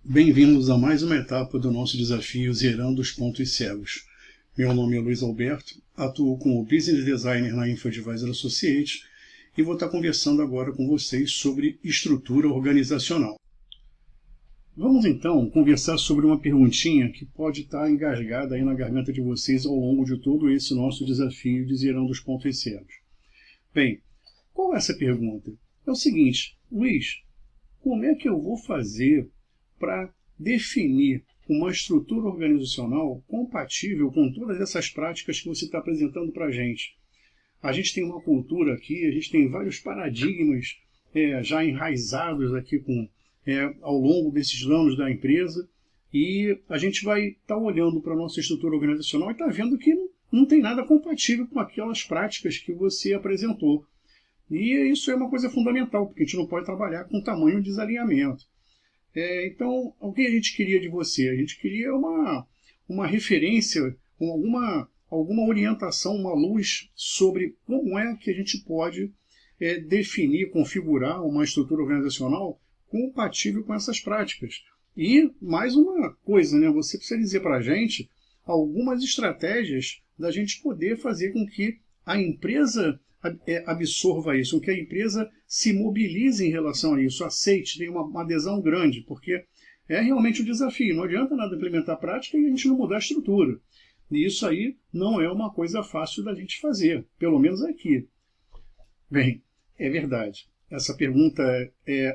Bem-vindos a mais uma etapa do nosso desafio Zerando os Pontos Cegos. Meu nome é Luiz Alberto, atuo como Business Designer na InfoAdvisor Associates e vou estar conversando agora com vocês sobre estrutura organizacional. Vamos então conversar sobre uma perguntinha que pode estar engasgada aí na garganta de vocês ao longo de todo esse nosso desafio de Zerando os Pontos Cegos. Bem, qual é essa pergunta? É o seguinte, Luiz, como é que eu vou fazer para definir uma estrutura organizacional compatível com todas essas práticas que você está apresentando para a gente? A gente tem uma cultura aqui, a gente tem vários paradigmas já enraizados aqui ao longo desses anos da empresa, e a gente vai estar olhando para a nossa estrutura organizacional e está vendo que não tem nada compatível com aquelas práticas que você apresentou. E isso é uma coisa fundamental, porque a gente não pode trabalhar com tamanho de desalinhamento. Então, o que a gente queria de você? A gente queria uma referência, alguma orientação, uma luz sobre como é que a gente pode definir, configurar uma estrutura organizacional compatível com essas práticas. E, mais uma coisa, né? Você precisa dizer para a gente algumas estratégias da gente poder fazer com que a empresa absorva isso, que a empresa se mobilize em relação a isso, aceite, tenha uma adesão grande, porque é realmente um desafio. Não adianta nada implementar a prática e a gente não mudar a estrutura. E isso aí não é uma coisa fácil da gente fazer, pelo menos aqui. Bem, é verdade. Essa pergunta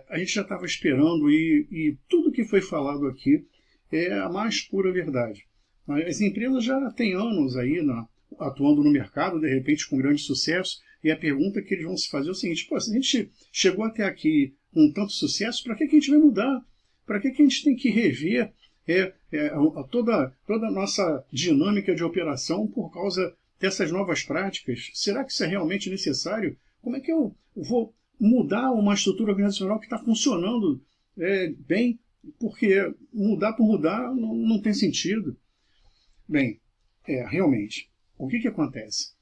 a gente já estava esperando e tudo que foi falado aqui é a mais pura verdade. As empresas já têm anos aí atuando no mercado, de repente com grande sucesso, e a pergunta que eles vão se fazer é o seguinte: se a gente chegou até aqui com tanto sucesso, para que a gente vai mudar? Para que a gente tem que rever toda a nossa dinâmica de operação por causa dessas novas práticas? Será que isso é realmente necessário? Como é que eu vou mudar uma estrutura organizacional que está funcionando bem? Porque mudar por mudar não tem sentido. Bem, realmente, o que acontece?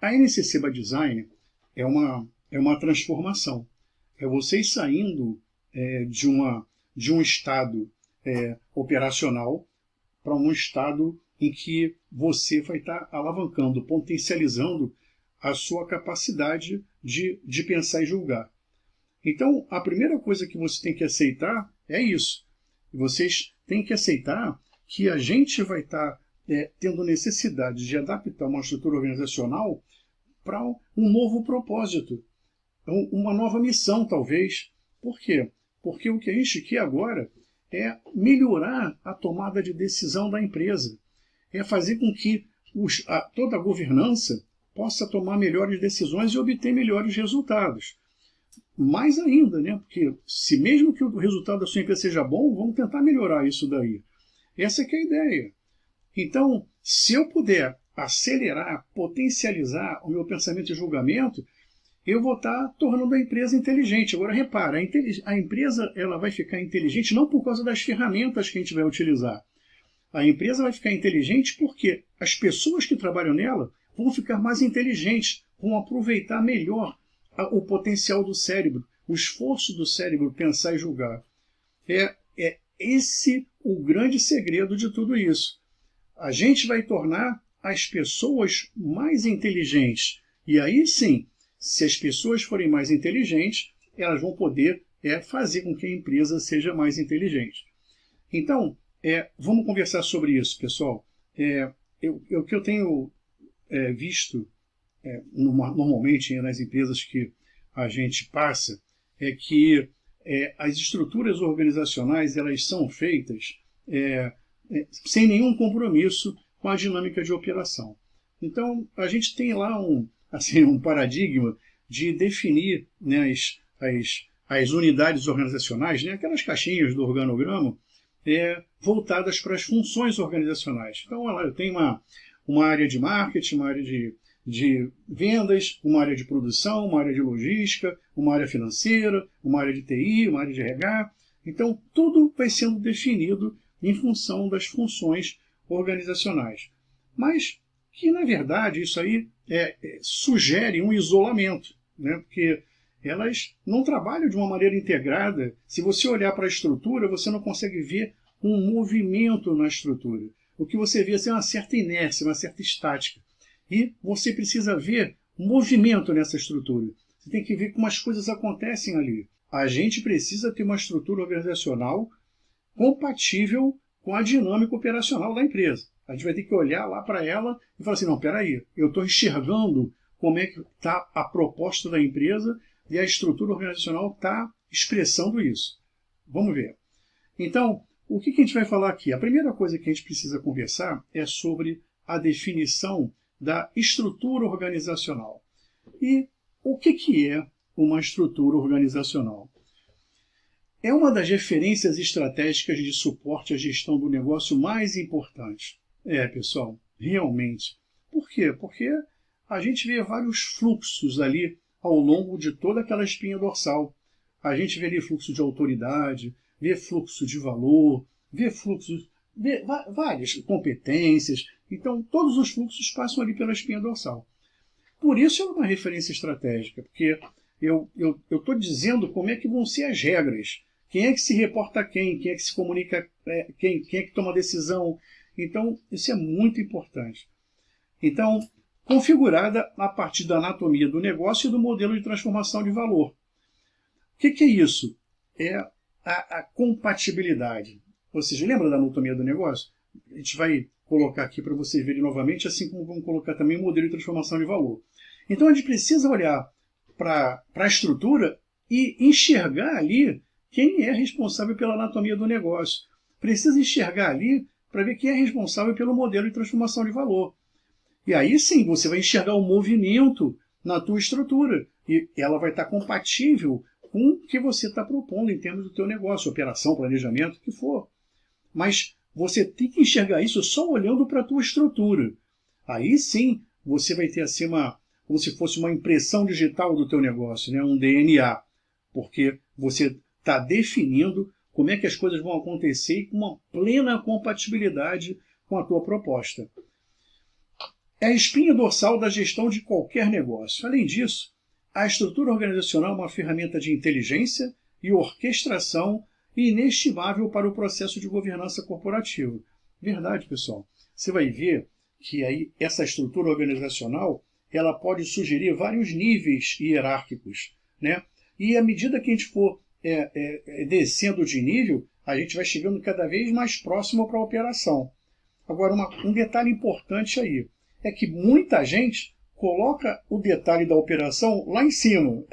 A NCC by Design é uma transformação. É vocês saindo de um estado operacional para um estado em que você vai estar alavancando, potencializando a sua capacidade de pensar e julgar. Então, a primeira coisa que você tem que aceitar é isso. Vocês têm que aceitar que a gente vai estar tendo necessidade de adaptar uma estrutura organizacional para um novo propósito, uma nova missão, talvez. Por quê? Porque o que a gente quer agora é melhorar a tomada de decisão da empresa, é fazer com que toda a governança possa tomar melhores decisões e obter melhores resultados. Mais ainda, né? Porque se mesmo que o resultado da sua empresa seja bom, vamos tentar melhorar isso daí. Essa que é a ideia. Então, se eu puder acelerar, potencializar o meu pensamento e julgamento, eu vou estar tornando a empresa inteligente. Agora, repara, a empresa ela vai ficar inteligente não por causa das ferramentas que a gente vai utilizar. A empresa vai ficar inteligente porque as pessoas que trabalham nela vão ficar mais inteligentes, vão aproveitar melhor o potencial do cérebro, o esforço do cérebro pensar e julgar. É esse o grande segredo de tudo isso. A gente vai tornar as pessoas mais inteligentes. E aí sim, se as pessoas forem mais inteligentes, elas vão poder fazer com que a empresa seja mais inteligente. Então, vamos conversar sobre isso, pessoal. O que eu tenho visto normalmente nas empresas que a gente passa é que as estruturas organizacionais elas são feitas sem nenhum compromisso com a dinâmica de operação. Então, a gente tem lá um paradigma de definir, né, as unidades organizacionais, né, aquelas caixinhas do organograma, voltadas para as funções organizacionais. Então, eu tenho uma área de marketing, uma área de vendas, uma área de produção, uma área de logística, uma área financeira, uma área de TI, uma área de RH. Então, tudo vai sendo definido em função das funções organizacionais. Mas que, na verdade, isso aí sugere um isolamento, né? Porque elas não trabalham de uma maneira integrada. Se você olhar para a estrutura, você não consegue ver um movimento na estrutura. O que você vê é uma certa inércia, uma certa estática. E você precisa ver movimento nessa estrutura. Você tem que ver como as coisas acontecem ali. A gente precisa ter uma estrutura organizacional compatível com a dinâmica operacional da empresa. A gente vai ter que olhar lá para ela e falar assim, não, peraí, eu estou enxergando como é que está a proposta da empresa e a estrutura organizacional está expressando isso. Vamos ver. Então, o que a gente vai falar aqui? A primeira coisa que a gente precisa conversar é sobre a definição da estrutura organizacional. E o que é uma estrutura organizacional? É uma das referências estratégicas de suporte à gestão do negócio mais importantes. Pessoal, realmente. Por quê? Porque a gente vê vários fluxos ali ao longo de toda aquela espinha dorsal. A gente vê ali fluxo de autoridade, vê fluxo de valor, vê várias competências. Então, todos os fluxos passam ali pela espinha dorsal. Por isso é uma referência estratégica, porque eu estou dizendo como é que vão ser as regras. Quem é que se reporta a quem é que se comunica, quem é que toma a decisão. Então, isso é muito importante. Então, configurada a partir da anatomia do negócio e do modelo de transformação de valor. O que é isso? É a compatibilidade. Ou seja, lembra da anatomia do negócio? A gente vai colocar aqui para vocês verem novamente, assim como vamos colocar também o modelo de transformação de valor. Então, a gente precisa olhar para a estrutura e enxergar ali quem é responsável pela anatomia do negócio. Precisa enxergar ali para ver quem é responsável pelo modelo de transformação de valor. E aí sim, você vai enxergar o movimento na tua estrutura. E ela vai estar compatível com o que você está propondo em termos do teu negócio, operação, planejamento, o que for. Mas você tem que enxergar isso só olhando para a tua estrutura. Aí sim, você vai ter assim como se fosse uma impressão digital do teu negócio, né? Um DNA. Porque você está definindo como é que as coisas vão acontecer e com uma plena compatibilidade com a tua proposta. É a espinha dorsal da gestão de qualquer negócio. Além disso, a estrutura organizacional é uma ferramenta de inteligência e orquestração inestimável para o processo de governança corporativa. Verdade, pessoal. Você vai ver que aí essa estrutura organizacional ela pode sugerir vários níveis hierárquicos, né? E à medida que a gente for descendo de nível, a gente vai chegando cada vez mais próximo para a operação. Agora, um detalhe importante aí é que muita gente coloca o detalhe da operação lá em cima.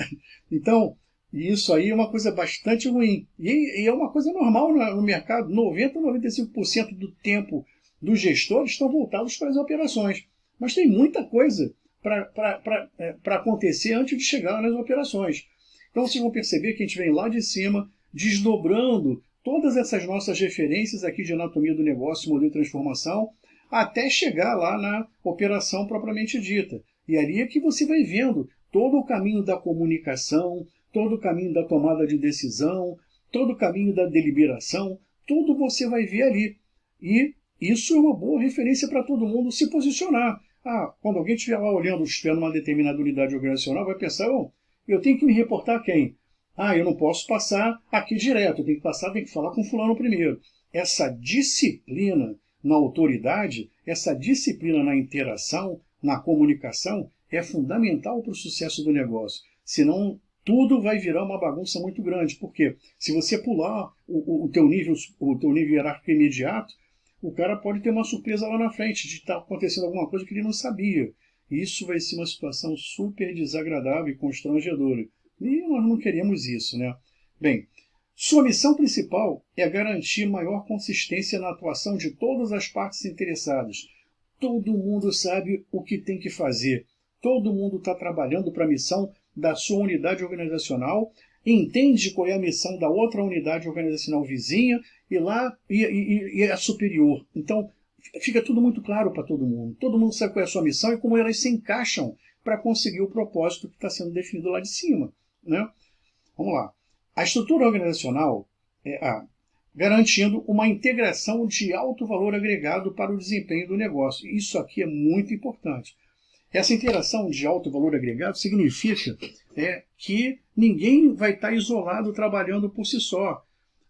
Então, isso aí é uma coisa bastante ruim. E é uma coisa normal no mercado. 90% a 95% do tempo dos gestores estão voltados para as operações. Mas tem muita coisa para acontecer antes de chegar nas operações. Então vocês vão perceber que a gente vem lá de cima, desdobrando todas essas nossas referências aqui de anatomia do negócio, modelo de transformação, até chegar lá na operação propriamente dita. E ali é que você vai vendo todo o caminho da comunicação, todo o caminho da tomada de decisão, todo o caminho da deliberação, tudo você vai ver ali. E isso é uma boa referência para todo mundo se posicionar. Quando alguém estiver lá olhando, esperando uma determinada unidade organizacional, vai pensar, eu tenho que me reportar a quem? Eu não posso passar aqui direto, eu tenho que falar com fulano primeiro. Essa disciplina na autoridade, essa disciplina na interação, na comunicação, é fundamental para o sucesso do negócio. Senão, tudo vai virar uma bagunça muito grande. Por quê? Se você pular o teu nível hierárquico imediato, o cara pode ter uma surpresa lá na frente, de estar acontecendo alguma coisa que ele não sabia. Isso vai ser uma situação super desagradável e constrangedora. E nós não queremos isso, né? Bem, sua missão principal é garantir maior consistência na atuação de todas as partes interessadas. Todo mundo sabe o que tem que fazer. Todo mundo está trabalhando para a missão da sua unidade organizacional, entende qual é a missão da outra unidade organizacional vizinha e é superior. Então, fica tudo muito claro para todo mundo. Todo mundo sabe qual é a sua missão e como elas se encaixam para conseguir o propósito que está sendo definido lá de cima, né? Vamos lá. A estrutura organizacional garantindo uma integração de alto valor agregado para o desempenho do negócio. Isso aqui é muito importante. Essa interação de alto valor agregado significa que ninguém vai estar isolado trabalhando por si só.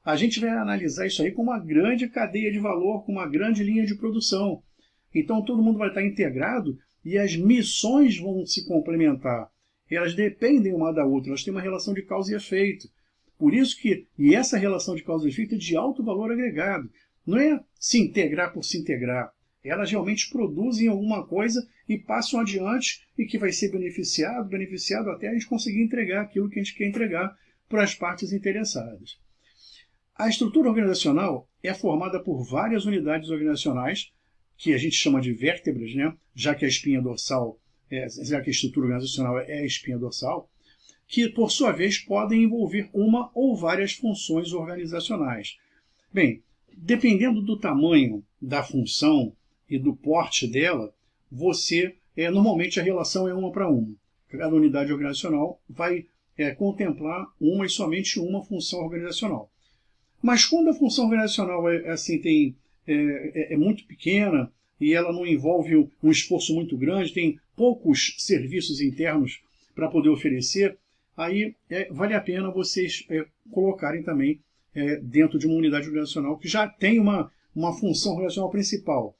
A gente vai analisar isso aí com uma grande cadeia de valor, com uma grande linha de produção. Então todo mundo vai estar integrado e as missões vão se complementar. Elas dependem uma da outra, elas têm uma relação de causa e efeito. Por isso e essa relação de causa e efeito é de alto valor agregado. Não é se integrar por se integrar. Elas realmente produzem alguma coisa e passam adiante e que vai ser beneficiado até a gente conseguir entregar aquilo que a gente quer entregar para as partes interessadas. A estrutura organizacional é formada por várias unidades organizacionais, que a gente chama de vértebras, né? Já que a espinha dorsal, já que a estrutura organizacional é a espinha dorsal, que, por sua vez, podem envolver uma ou várias funções organizacionais. Bem, dependendo do tamanho da função e do porte dela, normalmente a relação é uma para uma. Cada unidade organizacional vai contemplar uma e somente uma função organizacional. Mas quando a função organizacional é muito pequena e ela não envolve um esforço muito grande, tem poucos serviços internos para poder oferecer, aí vale a pena vocês colocarem também dentro de uma unidade organizacional que já tem uma função organizacional principal.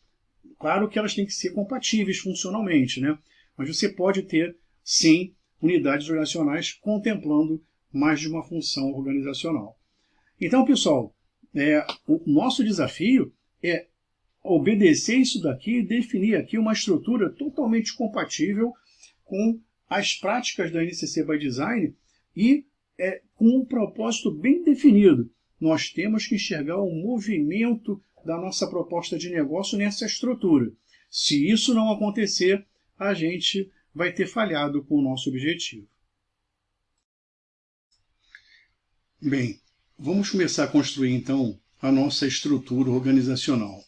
Claro que elas têm que ser compatíveis funcionalmente, né? Mas você pode ter, sim, unidades organizacionais contemplando mais de uma função organizacional. Então, pessoal, o nosso desafio é obedecer isso daqui e definir aqui uma estrutura totalmente compatível com as práticas da NCC by Design e com um propósito bem definido. Nós temos que enxergar o movimento da nossa proposta de negócio nessa estrutura. Se isso não acontecer, a gente vai ter falhado com o nosso objetivo. Bem, vamos começar a construir então a nossa estrutura organizacional.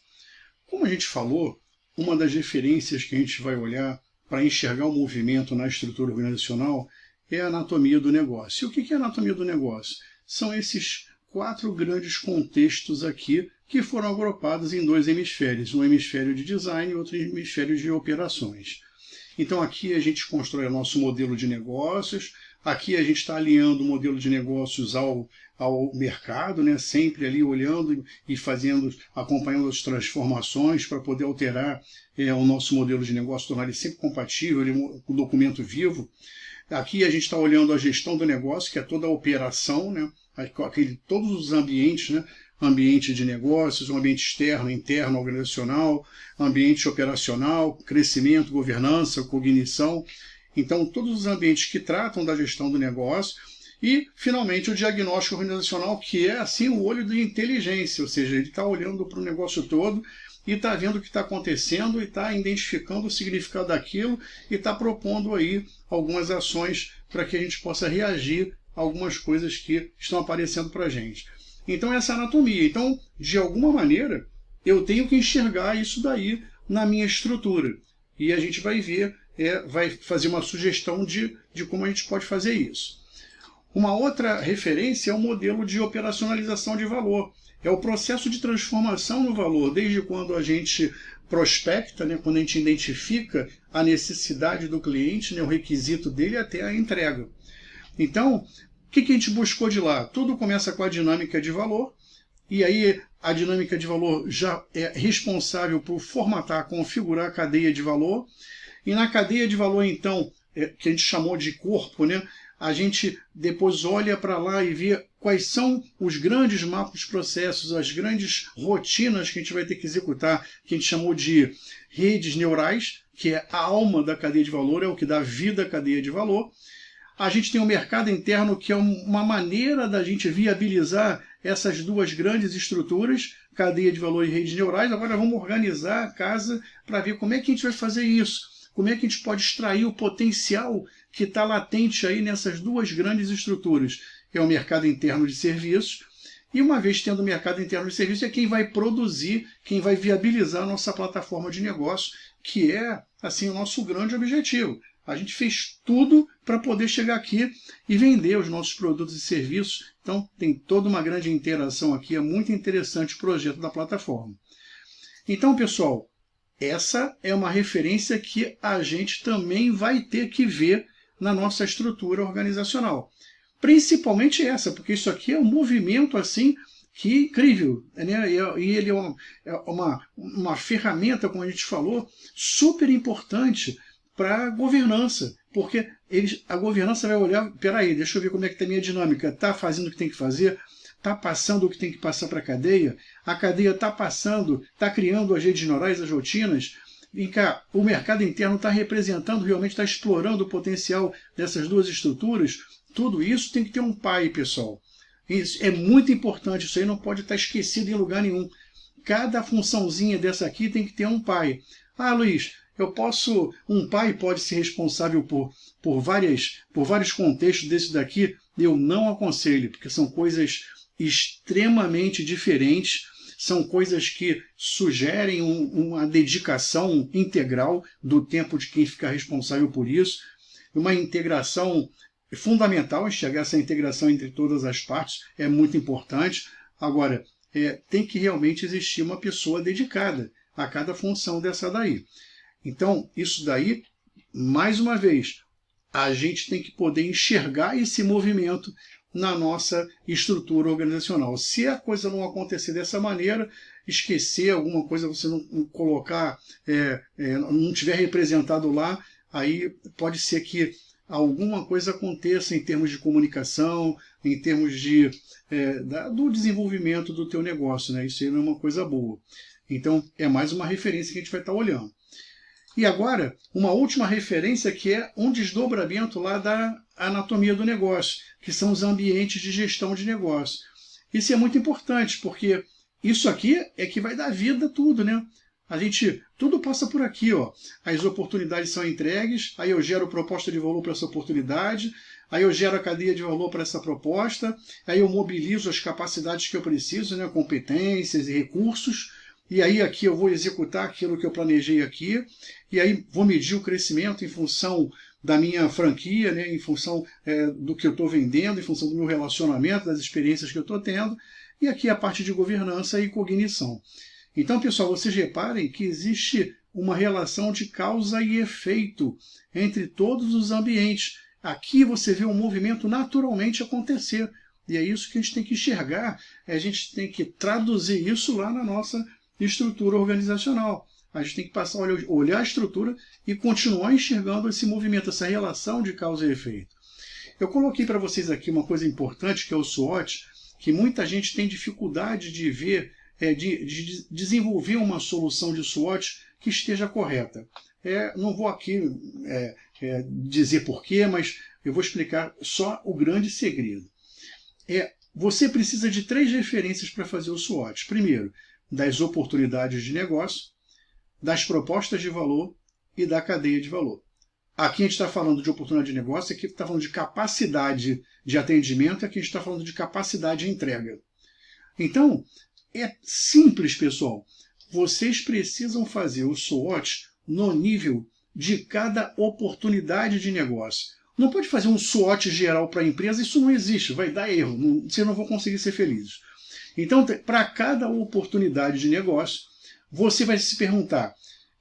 Como a gente falou, uma das referências que a gente vai olhar para enxergar o movimento na estrutura organizacional é a anatomia do negócio. E o que é a anatomia do negócio? São esses 4 grandes contextos aqui que foram agrupados em 2 hemisférios, um hemisfério de design e outro hemisfério de operações. Então aqui a gente constrói o nosso modelo de negócios, aqui a gente está alinhando o modelo de negócios ao mercado, né? Sempre ali olhando e acompanhando as transformações para poder alterar o nosso modelo de negócio, tornar ele sempre compatível, com o documento vivo. Aqui a gente está olhando a gestão do negócio, que é toda a operação, né? Todos os ambientes, né? Ambiente de negócios, um ambiente externo, interno, organizacional, ambiente operacional, crescimento, governança, cognição. Então, todos os ambientes que tratam da gestão do negócio. E, finalmente, o diagnóstico organizacional, que é assim o olho de inteligência, ou seja, ele está olhando para o negócio todo e está vendo o que está acontecendo e está identificando o significado daquilo e está propondo aí algumas ações para que a gente possa reagir a algumas coisas que estão aparecendo para a gente. Então, essa é a anatomia. Então, de alguma maneira, eu tenho que enxergar isso daí na minha estrutura. E a gente vai ver, vai fazer uma sugestão de como a gente pode fazer isso. Uma outra referência é o modelo de operacionalização de valor. É o processo de transformação no valor, desde quando a gente prospecta, né, quando a gente identifica a necessidade do cliente, né, o requisito dele, até a entrega. Então, o que a gente buscou de lá? Tudo começa com a dinâmica de valor, e aí a dinâmica de valor já é responsável por formatar, configurar a cadeia de valor, e na cadeia de valor, então, que a gente chamou de corpo, né, a gente depois olha para lá e vê quais são os grandes mapas de processos, as grandes rotinas que a gente vai ter que executar, que a gente chamou de redes neurais, que é a alma da cadeia de valor, é o que dá vida à cadeia de valor. A gente tem o mercado interno, que é uma maneira da gente viabilizar essas 2 grandes estruturas, cadeia de valor e redes neurais. Agora vamos organizar a casa para ver como é que a gente vai fazer isso. Como é que a gente pode extrair o potencial que está latente aí nessas 2 grandes estruturas? É o mercado interno de serviços, e uma vez tendo o mercado interno de serviços, é quem vai produzir, quem vai viabilizar a nossa plataforma de negócio, que é assim o nosso grande objetivo. A gente fez tudo para poder chegar aqui e vender os nossos produtos e serviços. Então tem toda uma grande interação aqui, é muito interessante o projeto da plataforma. Então, pessoal, essa é uma referência que a gente também vai ter que ver na nossa estrutura organizacional. Principalmente essa, porque isso aqui é um movimento assim que incrível, né? E ele é uma ferramenta, como a gente falou, super importante para a governança, porque a governança vai olhar, peraí, deixa eu ver como é que está a minha dinâmica, está fazendo o que tem que fazer, está passando o que tem que passar para a cadeia está passando, está criando as redes neurais, as rotinas, em que o mercado interno está representando, realmente está explorando o potencial dessas duas estruturas. Tudo isso tem que ter um pai, pessoal. Isso é muito importante, isso aí não pode estar esquecido em lugar nenhum. Cada funçãozinha dessa aqui tem que ter um pai. Ah, Luiz, um pai pode ser responsável por vários contextos desse daqui. Eu não aconselho, porque são coisas extremamente diferentes, são coisas que sugerem uma dedicação integral do tempo de quem fica responsável por isso, uma integração fundamental, enxergar essa integração entre todas as partes é muito importante. Agora, tem que realmente existir uma pessoa dedicada a cada função dessa daí. Então, isso daí, mais uma vez, a gente tem que poder enxergar esse movimento na nossa estrutura organizacional. Se a coisa não acontecer dessa maneira, esquecer alguma coisa, você não colocar, não tiver representado lá, aí pode ser que alguma coisa aconteça em termos de comunicação, em termos do desenvolvimento do teu negócio, né? Isso aí não é uma coisa boa. Então, é mais uma referência que a gente vai estar olhando. E agora, uma última referência que é um desdobramento lá da anatomia do negócio, que são os ambientes de gestão de negócio. Isso é muito importante, porque isso aqui é que vai dar vida a tudo, né? Tudo passa por aqui, ó. As oportunidades são entregues, aí eu gero proposta de valor para essa oportunidade, aí eu gero a cadeia de valor para essa proposta, aí eu mobilizo as capacidades que eu preciso, né? Competências e recursos, e aí aqui eu vou executar aquilo que eu planejei aqui, e aí vou medir o crescimento em função da minha franquia, né? Em função do que eu estou vendendo, em função do meu relacionamento, das experiências que eu estou tendo, e aqui a parte de governança e cognição. Então, pessoal, vocês reparem que existe uma relação de causa e efeito entre todos os ambientes. Aqui você vê um movimento naturalmente acontecer. E é isso que a gente tem que enxergar, a gente tem que traduzir isso lá na nossa estrutura organizacional. A gente tem que passar a olhar a estrutura e continuar enxergando esse movimento, essa relação de causa e efeito. Eu coloquei para vocês aqui uma coisa importante, que é o SWOT, que muita gente tem dificuldade de ver, de desenvolver uma solução de SWOT que esteja correta. Não vou aqui dizer porquê, mas eu vou explicar só o grande segredo. Você precisa de 3 referências para fazer o SWOT. Primeiro, das oportunidades de negócio, das propostas de valor e da cadeia de valor. Aqui a gente está falando de oportunidade de negócio, aqui está falando de capacidade de atendimento, aqui a gente está falando de capacidade de entrega. Então, é simples, pessoal. Vocês precisam fazer o SWOT no nível de cada oportunidade de negócio. Não pode fazer um SWOT geral para a empresa, isso não existe, vai dar erro, vocês não vão conseguir ser felizes. Então, para cada oportunidade de negócio, você vai se perguntar,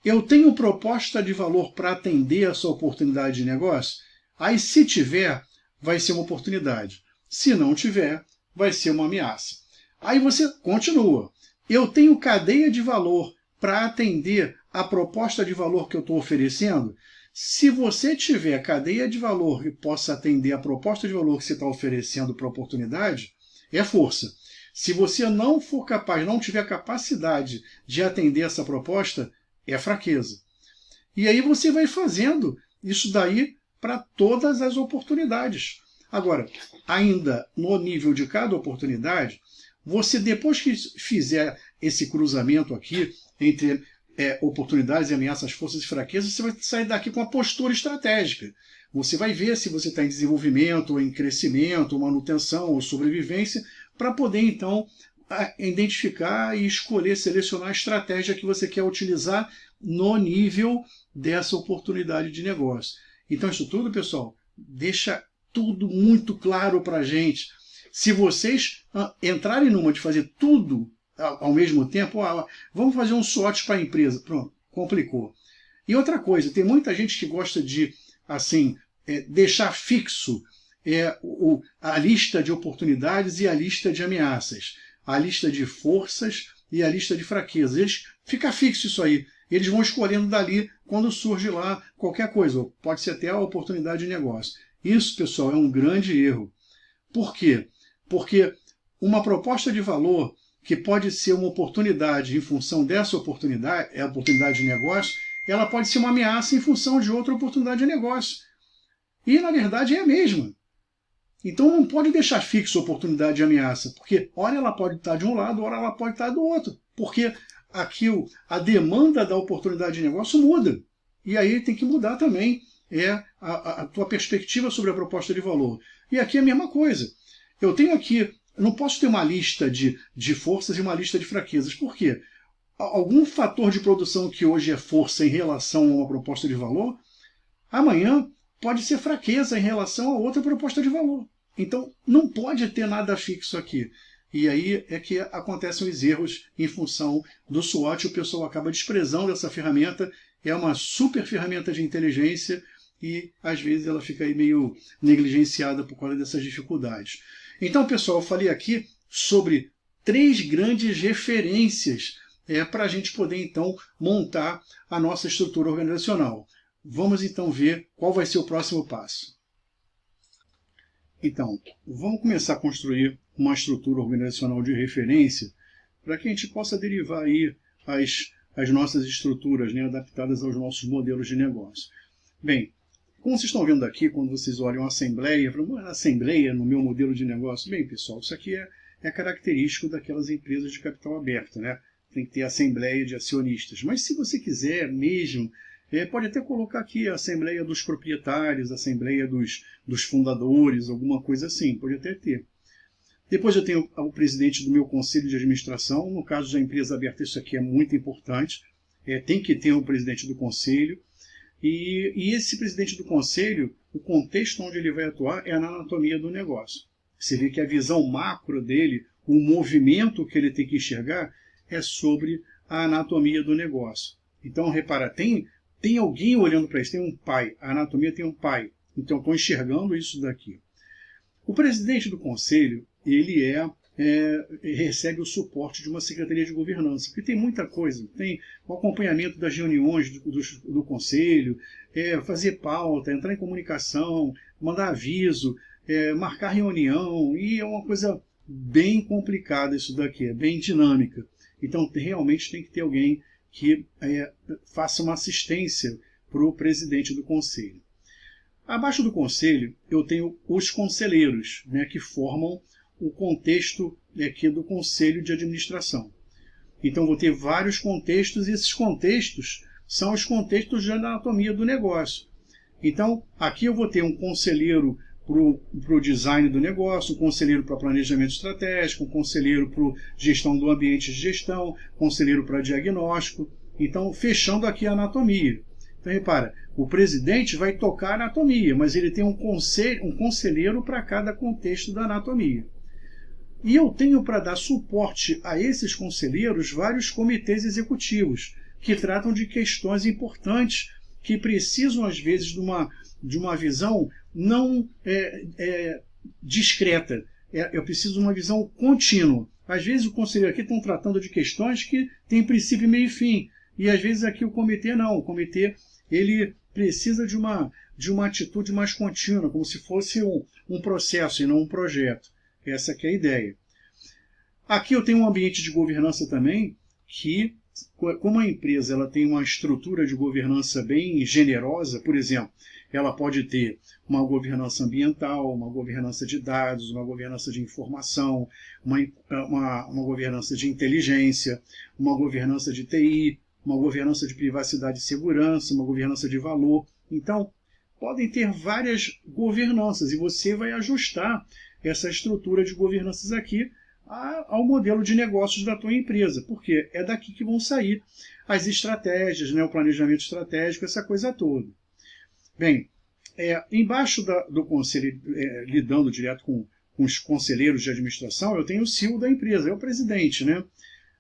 eu tenho proposta de valor para atender essa oportunidade de negócio? Aí, se tiver, vai ser uma oportunidade. Se não tiver, vai ser uma ameaça. Aí você continua. Eu tenho cadeia de valor para atender a proposta de valor que eu estou oferecendo? Se você tiver cadeia de valor que possa atender a proposta de valor que você está oferecendo para a oportunidade, é força. Se você não for capaz, não tiver capacidade de atender essa proposta, é fraqueza. E aí você vai fazendo isso daí para todas as oportunidades. Agora, ainda no nível de cada oportunidade, você, depois que fizer esse cruzamento aqui entre oportunidades e ameaças, forças e fraquezas, você vai sair daqui com uma postura estratégica. Você vai ver se você está em desenvolvimento, ou em crescimento, ou manutenção, ou sobrevivência, para poder, então, identificar e escolher, selecionar a estratégia que você quer utilizar no nível dessa oportunidade de negócio. Então, isso tudo, pessoal, deixa tudo muito claro para a gente. Se vocês entrarem numa de fazer tudo ao mesmo tempo, vamos fazer um SWOT para a empresa. Pronto, complicou. E outra coisa, tem muita gente que gosta de, assim, deixar fixo a lista de oportunidades e a lista de ameaças, a lista de forças e a lista de fraquezas. Fica fixo isso aí. Eles vão escolhendo dali quando surge lá qualquer coisa. Pode ser até a oportunidade de negócio. Isso, pessoal, é um grande erro. Por quê? Porque uma proposta de valor que pode ser uma oportunidade em função dessa oportunidade, a oportunidade de negócio, ela pode ser uma ameaça em função de outra oportunidade de negócio. E, na verdade, é a mesma. Então não pode deixar fixo a oportunidade de ameaça, porque ora ela pode estar de um lado, ora ela pode estar do outro. Porque aqui a demanda da oportunidade de negócio muda. E aí tem que mudar também a tua perspectiva sobre a proposta de valor. E aqui é a mesma coisa. Eu tenho aqui, não posso ter uma lista de forças e uma lista de fraquezas. Por quê? Algum fator de produção que hoje é força em relação a uma proposta de valor, amanhã pode ser fraqueza em relação a outra proposta de valor. Então, não pode ter nada fixo aqui. E aí é que acontecem os erros em função do SWOT. O pessoal acaba desprezando essa ferramenta. É uma super ferramenta de inteligência e, às vezes, ela fica aí meio negligenciada por causa dessas dificuldades. Então, pessoal, eu falei aqui sobre 3 grandes referências para a gente poder, então, montar a nossa estrutura organizacional. Vamos então ver qual vai ser o próximo passo. Então, vamos começar a construir uma estrutura organizacional de referência para que a gente possa derivar aí as nossas estruturas, né, adaptadas aos nossos modelos de negócio. Bem, como vocês estão vendo aqui, quando vocês olham a assembleia, falam, assembleia no meu modelo de negócio. Bem, pessoal, isso aqui é característico daquelas empresas de capital aberto, né? Tem que ter assembleia de acionistas. Mas se você quiser mesmo, pode até colocar aqui a assembleia dos proprietários, a assembleia dos fundadores, alguma coisa assim, pode até ter. Depois eu tenho o presidente do meu conselho de administração. No caso da empresa aberta, isso aqui é muito importante. Tem que ter um presidente do conselho. E esse presidente do conselho, o contexto onde ele vai atuar é na anatomia do negócio. Você vê que a visão macro dele, o movimento que ele tem que enxergar, é sobre a anatomia do negócio. Então, repara, tem alguém olhando para isso, tem um pai, a anatomia tem um pai. Então, estou enxergando isso daqui. O presidente do conselho, ele recebe o suporte de uma secretaria de governança, porque tem muita coisa, tem o acompanhamento das reuniões do conselho, fazer pauta, entrar em comunicação, mandar aviso, marcar reunião, e é uma coisa bem complicada isso daqui, é bem dinâmica. Então, realmente tem que ter alguém que faça uma assistência para o presidente do conselho. Abaixo do conselho, eu tenho os conselheiros, né, que formam o contexto aqui do conselho de administração. Então, vou ter vários contextos, e esses contextos são os contextos de anatomia do negócio. Então, aqui eu vou ter um conselheiro para o design do negócio, um conselheiro para planejamento estratégico, um conselheiro para gestão do ambiente de gestão, conselheiro para diagnóstico. Então, fechando aqui a anatomia. Então, repara, o presidente vai tocar a anatomia, mas ele tem um conselheiro para cada contexto da anatomia. E eu tenho para dar suporte a esses conselheiros vários comitês executivos que tratam de questões importantes que precisam, às vezes, de uma visão não discreta. Eu preciso de uma visão contínua. Às vezes o conselheiro aqui está tratando de questões que têm princípio, meio e fim. E às vezes aqui o comitê não. O comitê ele precisa de uma atitude mais contínua, como se fosse um processo e não um projeto. Essa que é a ideia. Aqui eu tenho um ambiente de governança também, que, como a empresa ela tem uma estrutura de governança bem generosa, por exemplo, ela pode ter uma governança ambiental, uma governança de dados, uma governança de informação, uma governança de inteligência, uma governança de TI, uma governança de privacidade e segurança, uma governança de valor. Então, podem ter várias governanças e você vai ajustar essa estrutura de governanças aqui ao modelo de negócios da tua empresa, porque é daqui que vão sair as estratégias, né, o planejamento estratégico, essa coisa toda. Bem, embaixo do conselho, lidando direto com os conselheiros de administração, eu tenho o CEO da empresa, é o presidente, né?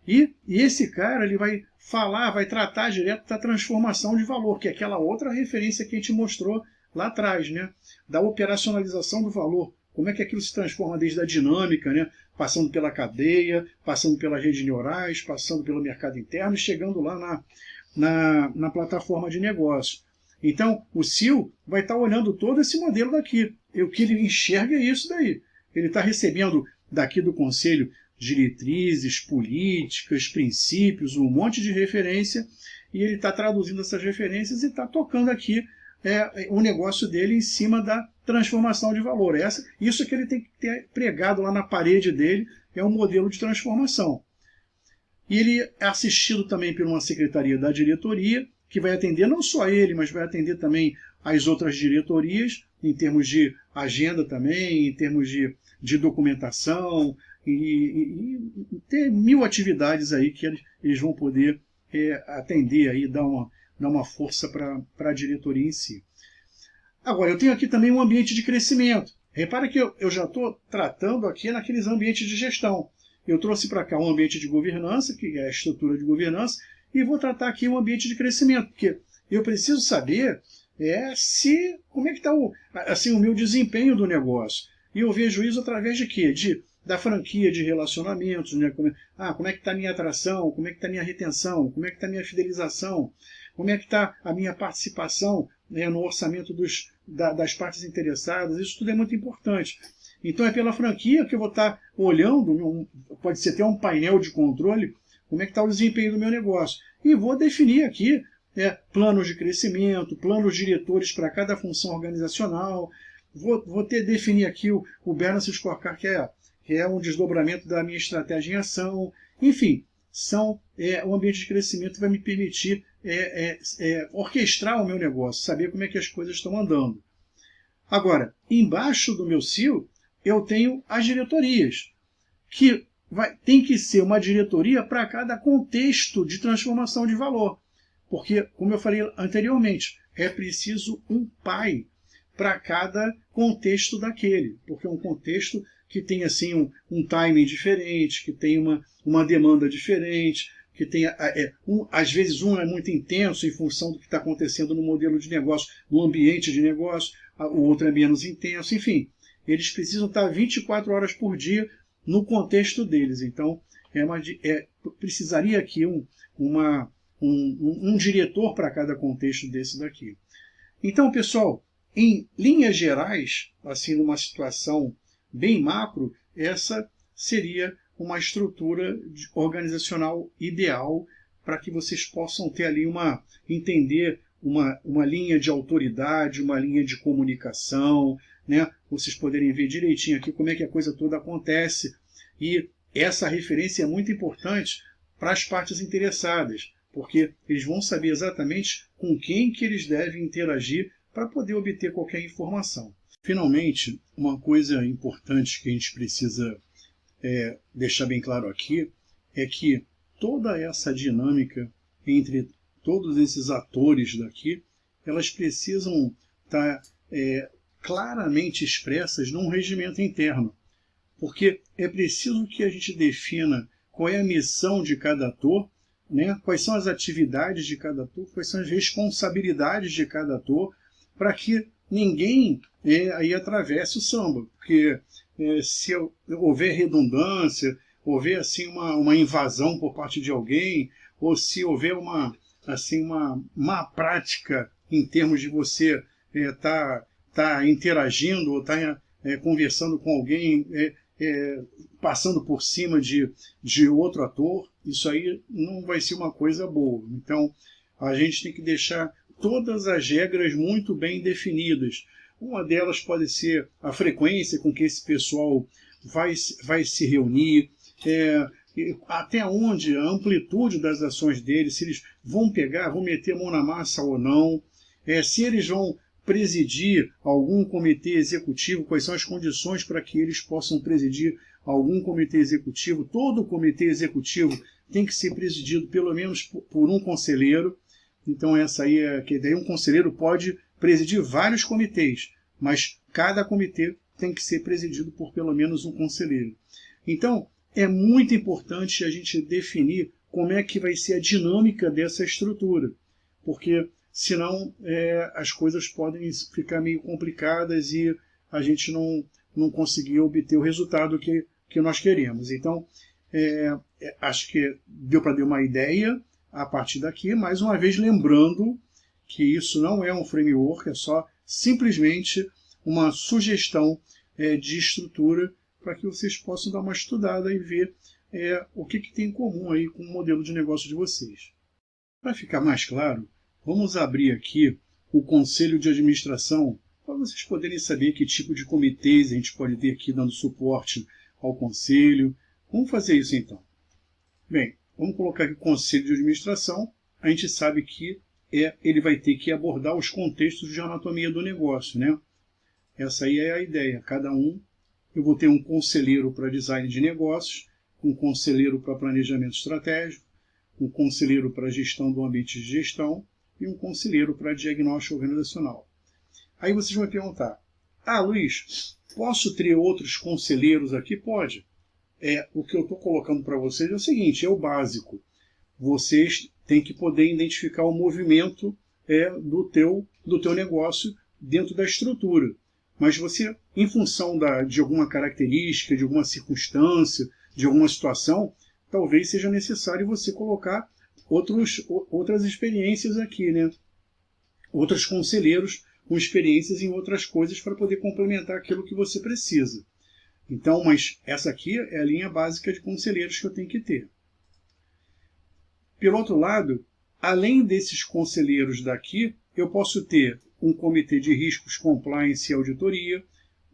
E esse cara ele vai falar, vai tratar direto da transformação de valor, que é aquela outra referência que a gente mostrou lá atrás, né? Da operacionalização do valor. Como é que aquilo se transforma desde a dinâmica, né? Passando pela cadeia, passando pelas redes neurais, passando pelo mercado interno e chegando lá na plataforma de negócio. Então, o CEO vai estar olhando todo esse modelo daqui. E o que ele enxerga é isso daí. Ele está recebendo daqui do conselho diretrizes, políticas, princípios, um monte de referência, e ele está traduzindo essas referências e está tocando aqui o negócio dele em cima da transformação de valor. Isso que ele tem que ter pregado lá na parede dele, é um modelo de transformação. E ele é assistido também por uma secretaria da diretoria, que vai atender não só ele, mas vai atender também as outras diretorias, em termos de agenda também, em termos de documentação, e ter 1000 atividades aí que eles vão poder atender, aí, dar uma força para a diretoria em si. Agora, eu tenho aqui também um ambiente de crescimento. Repara que eu já estou tratando aqui naqueles ambientes de gestão. Eu trouxe para cá um ambiente de governança, que é a estrutura de governança, e vou tratar aqui um ambiente de crescimento, porque eu preciso saber como é que está o meu desempenho do negócio. E eu vejo isso através de quê? Da franquia de relacionamentos, né? Como é que está a minha atração, como é que está a minha retenção, como é que está a minha fidelização, como é que está a minha participação, né, no orçamento das partes interessadas. Isso tudo é muito importante. Então é pela franquia que eu vou estar olhando, pode ser até um painel de controle, como é que está o desempenho do meu negócio. E vou definir aqui planos de crescimento, planos diretores para cada função organizacional. Vou definir aqui o Balance Scorecard, que é um desdobramento da minha estratégia em ação. Enfim, o ambiente de crescimento vai me permitir orquestrar o meu negócio, saber como é que as coisas estão andando. Agora, embaixo do meu CEO, eu tenho as diretorias, que tem que ser uma diretoria para cada contexto de transformação de valor. Porque, como eu falei anteriormente, é preciso um pai para cada contexto daquele. Porque é um contexto que tem assim, um timing diferente, que tem uma demanda diferente, que tem, às vezes um é muito intenso em função do que está acontecendo no modelo de negócio, no ambiente de negócio, o outro é menos intenso, enfim. Eles precisam estar 24 horas por dia no contexto deles. Então, precisaria aqui um diretor para cada contexto desse daqui. Então, pessoal, em linhas gerais, assim, numa situação bem macro, essa seria uma estrutura organizacional ideal para que vocês possam ter ali entender uma linha de autoridade, uma linha de comunicação, né? Vocês poderem ver direitinho aqui como é que a coisa toda acontece. E essa referência é muito importante para as partes interessadas, porque eles vão saber exatamente com quem que eles devem interagir para poder obter qualquer informação. Finalmente, uma coisa importante que a gente precisa deixar bem claro aqui é que toda essa dinâmica entre todos esses atores daqui, elas precisam estar claramente expressas num regimento interno, porque é preciso que a gente defina qual é a missão de cada ator, né? Quais são as atividades de cada ator, quais são as responsabilidades de cada ator, para que ninguém aí atravesse o samba, porque se houver redundância, houver assim uma invasão por parte de alguém, ou se houver uma má prática em termos de você tá interagindo ou conversando com alguém, passando por cima de outro ator, isso aí não vai ser uma coisa boa. Então, a gente tem que deixar todas as regras muito bem definidas. Uma delas pode ser a frequência com que esse pessoal vai se reunir, até onde a amplitude das ações deles, se eles vão meter a mão na massa ou não, se eles vão presidir algum comitê executivo, quais são as condições para que eles possam presidir algum comitê executivo. Todo comitê executivo tem que ser presidido pelo menos por um conselheiro. Então essa aí que daí um conselheiro pode presidir vários comitês, mas cada comitê tem que ser presidido por pelo menos um conselheiro. Então, é muito importante a gente definir como é que vai ser a dinâmica dessa estrutura, porque senão as coisas podem ficar meio complicadas e a gente não conseguir obter o resultado que nós queremos. Então, acho que deu para dar uma ideia a partir daqui, mais uma vez lembrando que isso não é um framework, é só simplesmente uma sugestão de estrutura para que vocês possam dar uma estudada e ver o que tem em comum aí com o modelo de negócio de vocês. Para ficar mais claro, vamos abrir aqui o Conselho de Administração para vocês poderem saber que tipo de comitês a gente pode ter aqui dando suporte ao Conselho. Vamos fazer isso então. Bem, vamos colocar aqui o Conselho de Administração. A gente sabe que ele vai ter que abordar os contextos de anatomia do negócio, né? Essa aí é a ideia. Cada um, eu vou ter um conselheiro para design de negócios, um conselheiro para planejamento estratégico, um conselheiro para gestão do ambiente de gestão e um conselheiro para diagnóstico organizacional. Aí vocês vão perguntar, Luiz, posso ter outros conselheiros aqui? Pode. O que eu estou colocando para vocês é o seguinte, é o básico. Vocês têm que poder identificar o movimento do teu negócio dentro da estrutura. Mas você, em função de alguma característica, de alguma circunstância, de alguma situação, talvez seja necessário você colocar outras experiências aqui, né? Outros conselheiros com experiências em outras coisas para poder complementar aquilo que você precisa. Então, mas essa aqui é a linha básica de conselheiros que eu tenho que ter. Pelo outro lado, além desses conselheiros daqui, eu posso ter um comitê de riscos, compliance e auditoria,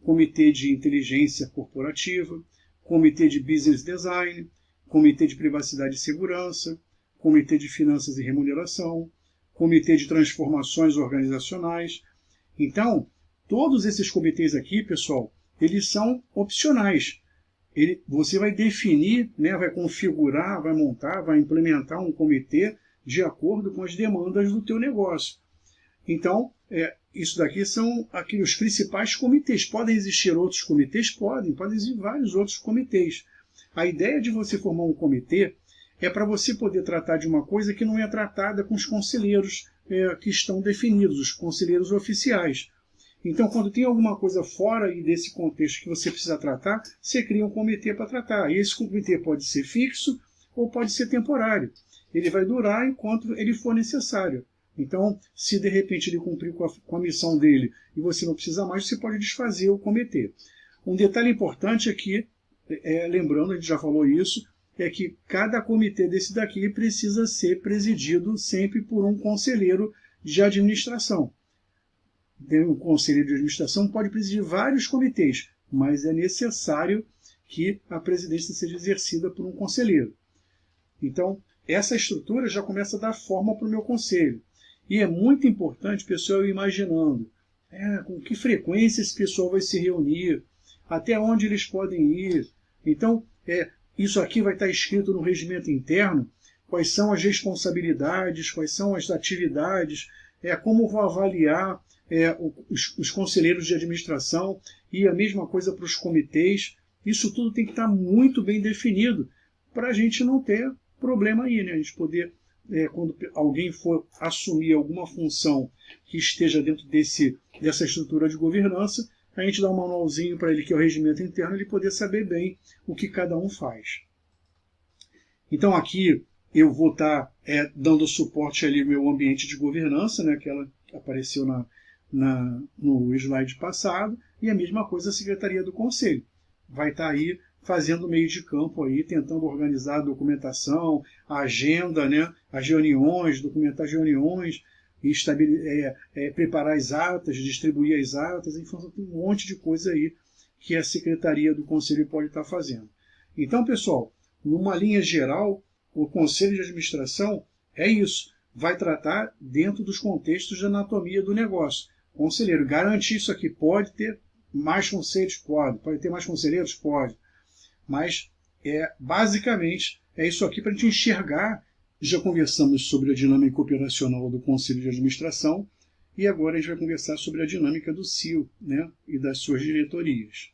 comitê de inteligência corporativa, comitê de business design, comitê de privacidade e segurança, comitê de finanças e remuneração, comitê de transformações organizacionais. Então, todos esses comitês aqui, pessoal, eles são opcionais. Você vai definir, né, vai configurar, vai montar, vai implementar um comitê de acordo com as demandas do teu negócio. Então, isso daqui são os principais comitês. Podem existir outros comitês? Podem existir vários outros comitês. A ideia de você formar um comitê é para você poder tratar de uma coisa que não é tratada com os conselheiros que estão definidos, os conselheiros oficiais. Então, quando tem alguma coisa fora desse contexto que você precisa tratar, você cria um comitê para tratar. E esse comitê pode ser fixo ou pode ser temporário. Ele vai durar enquanto ele for necessário. Então, se de repente ele cumprir com a missão dele e você não precisa mais, você pode desfazer o comitê. Um detalhe importante aqui, lembrando, a gente já falou isso, é que cada comitê desse daqui precisa ser presidido sempre por um conselheiro de administração. Um conselheiro de administração pode presidir vários comitês, mas é necessário que a presidência seja exercida por um conselheiro. Então, essa estrutura já começa a dar forma para o meu conselho. E é muito importante, pessoal, eu imaginando com que frequência esse pessoal vai se reunir, até onde eles podem ir. Então, isso aqui vai estar escrito no regimento interno, quais são as responsabilidades, quais são as atividades, como vou avaliar os conselheiros de administração e a mesma coisa para os comitês. Isso tudo tem que estar muito bem definido para a gente não ter problema aí, né? A gente poder, quando alguém for assumir alguma função que esteja dentro dessa estrutura de governança, a gente dá um manualzinho para ele, que é o regimento interno, ele poder saber bem o que cada um faz. Então aqui eu vou estar dando suporte ali ao meu ambiente de governança, né, que ela apareceu no slide passado, e a mesma coisa a Secretaria do Conselho. Vai estar aí fazendo meio de campo aí, tentando organizar a documentação, a agenda, né, as reuniões, documentar as reuniões, e preparar as atas, distribuir as atas, enfim, tem um monte de coisa aí que a Secretaria do Conselho pode estar fazendo. Então, pessoal, numa linha geral, o Conselho de Administração é isso, vai tratar dentro dos contextos de anatomia do negócio. Conselheiro, garante isso aqui, pode ter mais conselhos? Pode ter mais conselheiros? Pode. Mas, basicamente, é isso aqui para a gente enxergar. Já conversamos sobre a dinâmica operacional do Conselho de Administração e agora a gente vai conversar sobre a dinâmica do CIO, né, e das suas diretorias.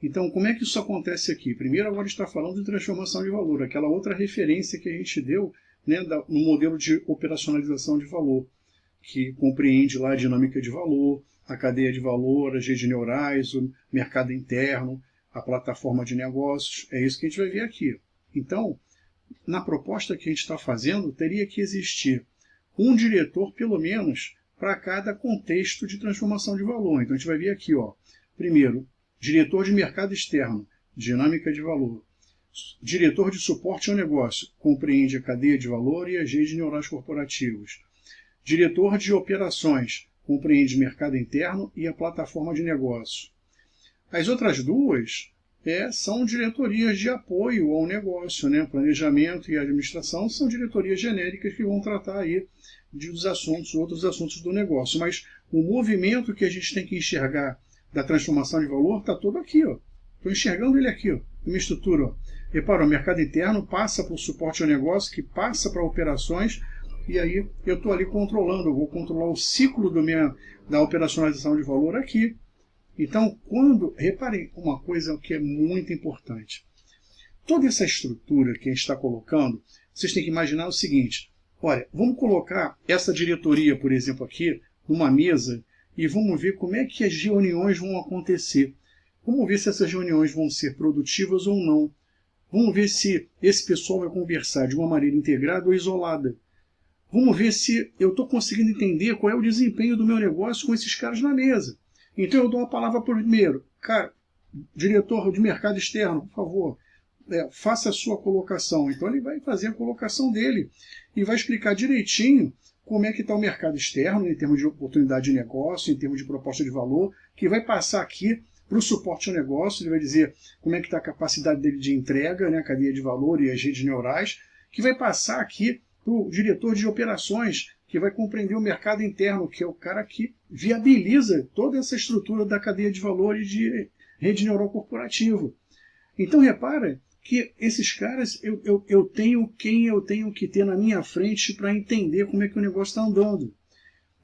Então, como é que isso acontece aqui? Primeiro, agora está falando de transformação de valor, aquela outra referência que a gente deu, né, no modelo de operacionalização de valor, que compreende lá a dinâmica de valor, a cadeia de valor, as redes neurais, o mercado interno, a plataforma de negócios. É isso que a gente vai ver aqui. Então, na proposta que a gente está fazendo, teria que existir um diretor, pelo menos, para cada contexto de transformação de valor. Então, a gente vai ver aqui, ó, primeiro, diretor de mercado externo, dinâmica de valor. Diretor de suporte ao negócio, compreende a cadeia de valor e as redes neurais corporativas. Diretor de operações, compreende mercado interno e a plataforma de negócio. As outras duas são diretorias de apoio ao negócio, né? Planejamento e administração são diretorias genéricas que vão tratar aí dos assuntos, outros assuntos do negócio. Mas o movimento que a gente tem que enxergar da transformação de valor está todo aqui, ó. Estou enxergando ele aqui, ó, uma estrutura. Ó. Repara, o mercado interno passa para o suporte ao negócio, que passa para operações, e aí eu estou ali controlando, eu vou controlar o ciclo da operacionalização de valor aqui. Então, reparem uma coisa que é muito importante. Toda essa estrutura que a gente está colocando, vocês têm que imaginar o seguinte, olha, vamos colocar essa diretoria, por exemplo, aqui, numa mesa, e vamos ver como é que as reuniões vão acontecer. Vamos ver se essas reuniões vão ser produtivas ou não. Vamos ver se esse pessoal vai conversar de uma maneira integrada ou isolada. Vamos ver se eu estou conseguindo entender qual é o desempenho do meu negócio com esses caras na mesa. Então eu dou a palavra primeiro. Cara, diretor de mercado externo, por favor, faça a sua colocação. Então ele vai fazer a colocação dele e vai explicar direitinho como é que está o mercado externo, em termos de oportunidade de negócio, em termos de proposta de valor, que vai passar aqui para o suporte ao negócio, ele vai dizer como é que está a capacidade dele de entrega, né, a cadeia de valor e as redes neurais, que vai passar aqui para o diretor de operações, que vai compreender o mercado interno, que é o cara que viabiliza toda essa estrutura da cadeia de valor e de rede neural corporativa. Então, repara que esses caras, eu tenho quem eu tenho que ter na minha frente para entender como é que o negócio está andando.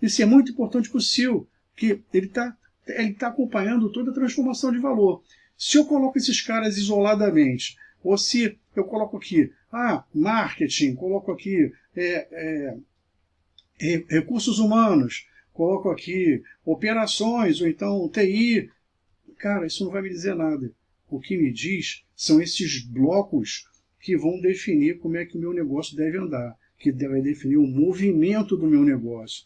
Isso é muito importante para o CEO, que ele está acompanhando toda a transformação de valor. Se eu coloco esses caras isoladamente, ou se eu coloco aqui, marketing, coloco aqui recursos humanos, coloco aqui operações, ou então TI, cara, isso não vai me dizer nada. O que me diz são esses blocos que vão definir como é que o meu negócio deve andar, que vai definir o movimento do meu negócio.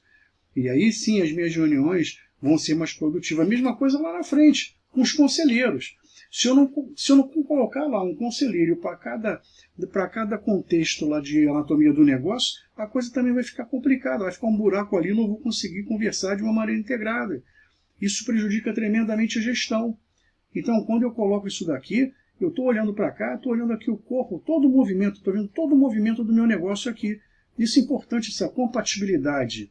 E aí sim as minhas reuniões vão ser mais produtivas. A mesma coisa lá na frente, com os conselheiros. Se eu não colocar lá um conselheiro para cada contexto lá de anatomia do negócio, a coisa também vai ficar complicada, vai ficar um buraco ali, não vou conseguir conversar de uma maneira integrada. Isso prejudica tremendamente a gestão. Então, quando eu coloco isso daqui, eu estou olhando para cá, estou olhando aqui o corpo, todo o movimento, estou vendo todo o movimento do meu negócio aqui. Isso é importante, essa compatibilidade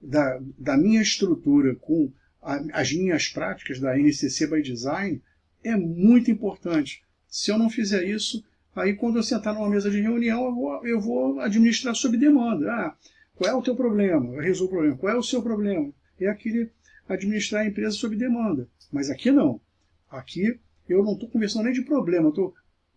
da minha estrutura com as minhas práticas da NCC by Design é muito importante. Se eu não fizer isso, aí quando eu sentar numa mesa de reunião, eu vou administrar sob demanda. Qual é o teu problema? Eu resolvo o problema. Qual é o seu problema? É aquele administrar a empresa sob demanda. Mas aqui não. Aqui eu não estou conversando nem de problema.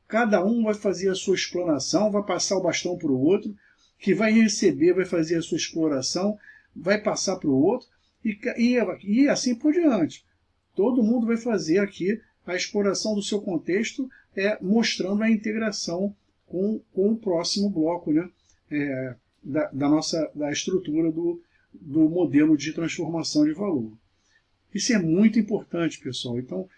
Cada um vai fazer a sua explanação, vai passar o bastão para o outro, que vai receber, vai fazer a sua exploração, vai passar para o outro, e assim por diante. Todo mundo vai fazer aqui a exploração do seu contexto, mostrando a integração com o próximo bloco, né? Da estrutura do modelo de transformação de valor. Isso é muito importante, pessoal. Então,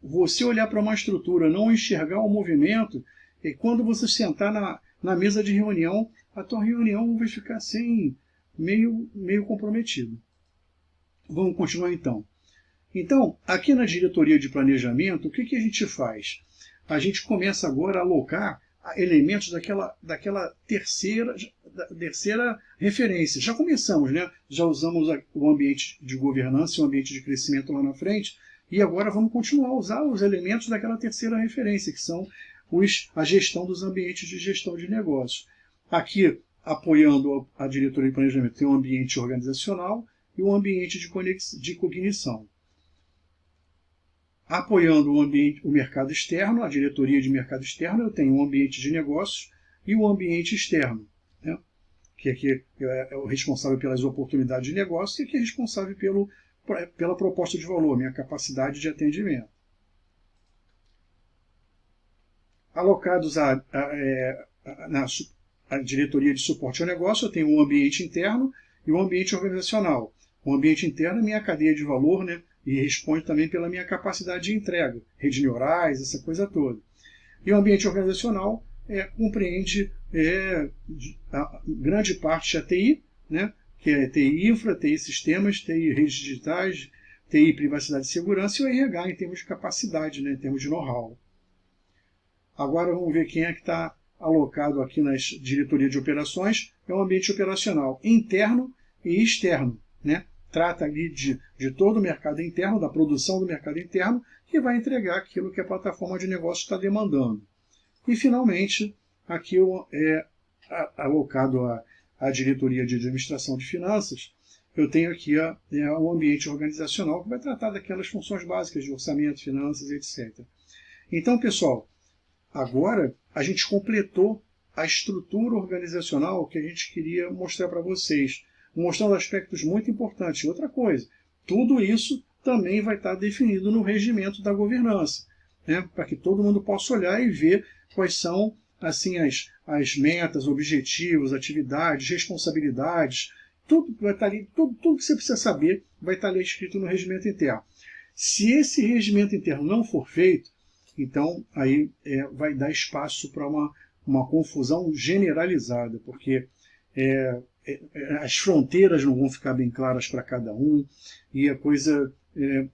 você olhar para uma estrutura, não enxergar o movimento, e quando você sentar na mesa de reunião, a tua reunião vai ficar assim, meio comprometida. Vamos continuar então. Então, aqui na diretoria de planejamento, o que a gente faz? A gente começa agora a alocar elementos daquela terceira referência. Já começamos, né? Já usamos o ambiente de governança e o ambiente de crescimento lá na frente, e agora vamos continuar a usar os elementos daquela terceira referência, que são a gestão dos ambientes de gestão de negócios. Aqui, apoiando a diretoria de planejamento, tem um ambiente organizacional e um ambiente de cognição. Apoiando o mercado externo, a diretoria de mercado externo, eu tenho o ambiente de negócios e o ambiente externo, né? Que aqui é o responsável pelas oportunidades de negócio e que é responsável pela proposta de valor, minha capacidade de atendimento. Alocados na diretoria de suporte ao negócio, eu tenho o ambiente interno e o ambiente organizacional. O ambiente interno é minha cadeia de valor, né? E responde também pela minha capacidade de entrega, redes neurais, essa coisa toda. E o ambiente organizacional compreende grande parte da TI, né? Que é TI infra, TI sistemas, TI redes digitais, TI privacidade e segurança e o RH em termos de capacidade, né? Em termos de know-how. Agora vamos ver quem é que está alocado aqui nas diretorias de operações. É o ambiente operacional interno e externo, né? Trata ali de todo o mercado interno, da produção do mercado interno, que vai entregar aquilo que a plataforma de negócio está demandando. E, finalmente, aqui é alocado a diretoria de administração de finanças, eu tenho aqui o ambiente organizacional, que vai tratar daquelas funções básicas de orçamento, finanças, etc. Então, pessoal, agora a gente completou a estrutura organizacional que a gente queria mostrar para vocês, mostrando aspectos muito importantes. Outra coisa, tudo isso também vai estar definido no regimento da governança, né? Para que todo mundo possa olhar e ver quais são assim as metas, objetivos, atividades, responsabilidades, tudo vai estar ali, tudo que você precisa saber vai estar ali escrito no regimento interno. Se esse regimento interno não for feito, então aí vai dar espaço para uma confusão generalizada, porque as fronteiras não vão ficar bem claras para cada um e a coisa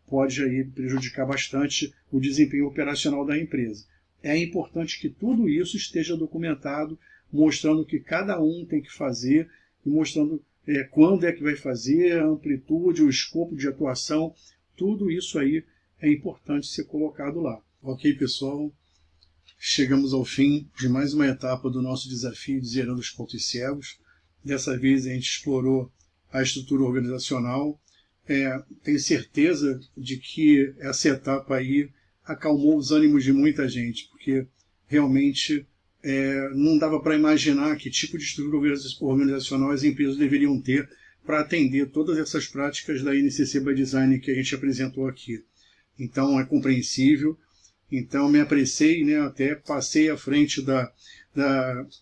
pode aí prejudicar bastante o desempenho operacional da empresa. É importante que tudo isso esteja documentado, mostrando o que cada um tem que fazer e mostrando quando é que vai fazer, a amplitude, o escopo de atuação, tudo isso aí é importante ser colocado lá. Ok, pessoal? Chegamos ao fim de mais uma etapa do nosso desafio de Zerando os Pontos Cegos. Dessa vez a gente explorou a estrutura organizacional. Tenho certeza de que essa etapa aí acalmou os ânimos de muita gente, porque realmente não dava para imaginar que tipo de estrutura organizacional as empresas deveriam ter para atender todas essas práticas da NCC by Design que a gente apresentou aqui. Então é compreensível. Então me apressei, né, até passei à frente da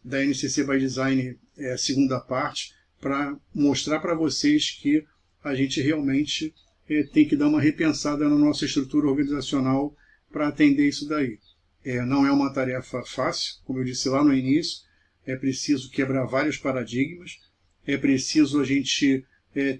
NCC by Design, segunda parte, para mostrar para vocês que a gente realmente tem que dar uma repensada na nossa estrutura organizacional para atender isso daí. Não é uma tarefa fácil, como eu disse lá no início, é preciso quebrar vários paradigmas, é preciso a gente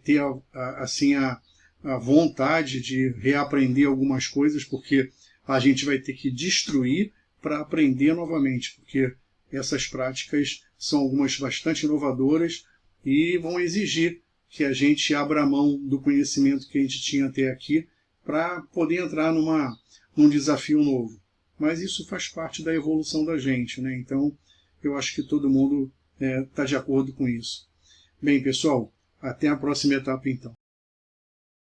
ter a vontade de reaprender algumas coisas, porque a gente vai ter que destruir para aprender novamente, porque essas práticas são algumas bastante inovadoras e vão exigir que a gente abra mão do conhecimento que a gente tinha até aqui para poder entrar num desafio novo. Mas isso faz parte da evolução da gente, né? Então, eu acho que todo mundo está de acordo com isso. Bem, pessoal, até a próxima etapa então.